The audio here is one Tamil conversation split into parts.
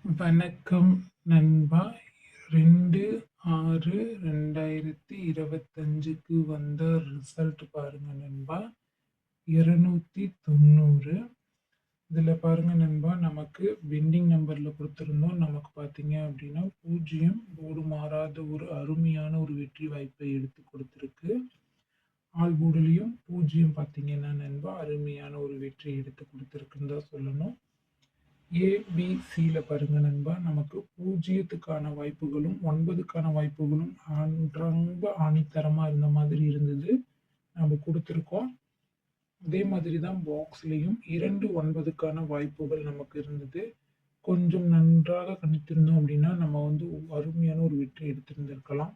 வணக்கம் நண்பா. 2/6/2025க்கு வந்த ரிசல்ட் பாருங்க நண்பா. 290. இதில் பாருங்க நண்பா, நமக்கு பெண்டிங் நம்பரில் கொடுத்துருந்தோம். நமக்கு பார்த்தீங்க அப்படின்னா 0 போர்டு மாறாத ஒரு அருமையான ஒரு வெற்றி வாய்ப்பை எடுத்து கொடுத்துருக்கு. ஆல் போர்டுலேயும் 0 பார்த்தீங்கன்னா நண்பா, அருமையான ஒரு வெற்றி எடுத்து கொடுத்துருக்குன்னு தான் சொல்லணும். ஏபிசியில் பாருங்க நண்பா, நமக்கு 0க்கான வாய்ப்புகளும் 9க்கான வாய்ப்புகளும் ரொம்ப ஆணித்தரமாக இருந்த மாதிரி இருந்தது. நம்ம கொடுத்துருக்கோம். அதே மாதிரி தான் பாக்ஸ்லேயும் 2 9க்கான வாய்ப்புகள் நமக்கு இருந்தது. கொஞ்சம் நன்றாக கணித்திருந்தோம் அப்படின்னா நம்ம அருமையான ஒரு வெற்றி எடுத்திருந்திருக்கலாம்.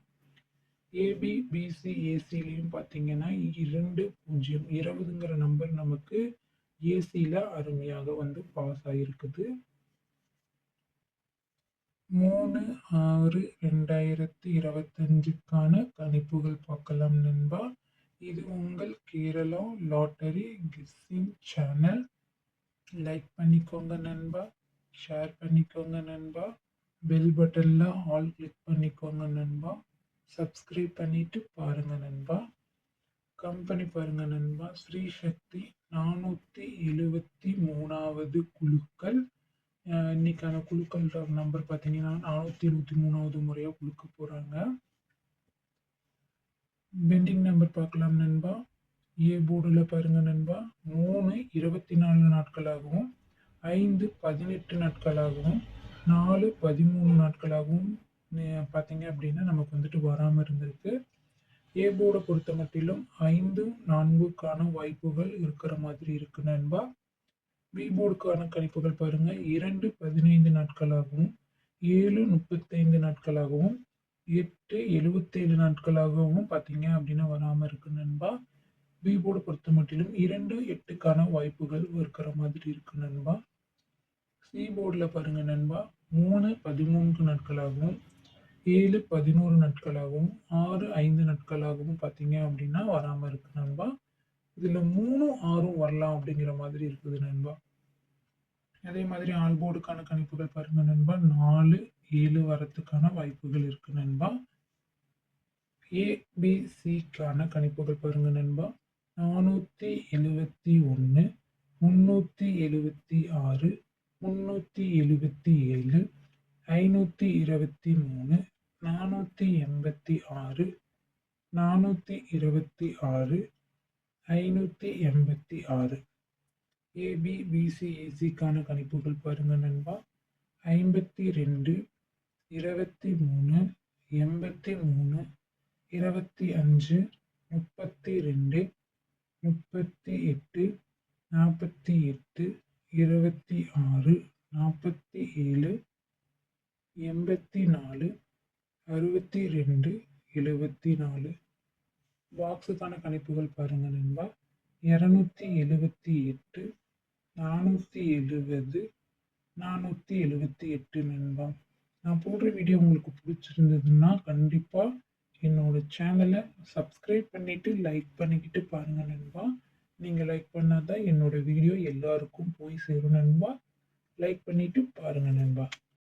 ஏபி பிசி ஏசிலையும் பார்த்தீங்கன்னா 2 0 20ங்கிற நம்பர் நமக்கு ஏசியில் அருமையாக பாஸ் ஆகிருக்குது. 3/6/2025க்கான கணிப்புகள் பார்க்கலாம் நண்பா. இது உங்கள் Kerala lottery guessing channel. Like பண்ணிக்கோங்க நண்பா, ஷேர் பண்ணிக்கோங்க நண்பா, பெல் பட்டனில் ஆல் கிளிக் பண்ணிக்கோங்க நண்பா, சப்ஸ்கிரைப் பண்ணிட்டு பாருங்க நண்பா. கம்பெனி பாருங்க நண்பா, ஸ்ரீ சக்தி 473வது குழுக்கள். இன்னைக்கான குழுக்கள் நம்பர் பார்த்தீங்கன்னா 423வது முறையாக குழுக்க போகிறாங்க. பெண்டிங் நம்பர் பார்க்கலாம் நண்பா. ஏ போர்டில் பாருங்க நண்பா, 3 24 நாட்களாகவும் 5 18 நாட்களாகவும் 4 13 நாட்களாகவும் பார்த்தீங்க அப்படின்னா நமக்கு வராமல் இருந்திருக்கு. ஏ போர்டை பொறுத்த மட்டிலும் 5 4க்கான வாய்ப்புகள் இருக்கிற மாதிரி இருக்கு நண்பா. பி போர்டுக்கான கணிப்புகள் பாருங்க, 2 15 நாட்களாகவும் 7 35 நாட்களாகவும் 8 77 நாட்களாகவும் பார்த்தீங்க அப்படின்னா வராமல் இருக்கு நண்பா. பி போர்டு பொறுத்த மட்டிலும் 2 8க்கான வாய்ப்புகள் இருக்கிற மாதிரி இருக்கு நண்பா. சி போர்டில் பாருங்க நண்பா, 3 13 நாட்களாகவும் 7 11 நாட்களாகவும் 6 5 நாட்களாகவும் பார்த்தீங்க அப்படின்னா வராமல் இருக்கு நண்பா. இதில் 3 6 வரலாம் அப்படிங்கிற மாதிரி இருக்குது நண்பா. அதே மாதிரி ஆல் போர்டுக்கான கணிப்புகள் பாருங்க நண்பா, 4 7 வரத்துக்கான வாய்ப்புகள் இருக்கு நண்பா. ஏபிசிக்கான கணிப்புகள் பாருங்க நண்பா, 471 376 377 523 486 426 586. ஏபி பிசி ஏசிக்கான கணிப்புகள் பாருங்க நண்பா, 52 23 83 25 32 38 48 26 47 84 62 74. பாக்ஸுக்கான கணிப்புகள் பாருங்க நண்பா, 278 470 478 நண்பா. நான் போடுற வீடியோ உங்களுக்கு பிடிச்சிருந்ததுன்னா கண்டிப்பாக என்னோட சேனலை சப்ஸ்கிரைப் பண்ணிட்டு லைக் பண்ணிக்கிட்டு பாருங்க நண்பா. நீங்கள் லைக் பண்ணாதான் என்னோட வீடியோ எல்லாருக்கும் போய் சேரும் நண்பா. லைக் பண்ணிட்டு பாருங்க நண்பா.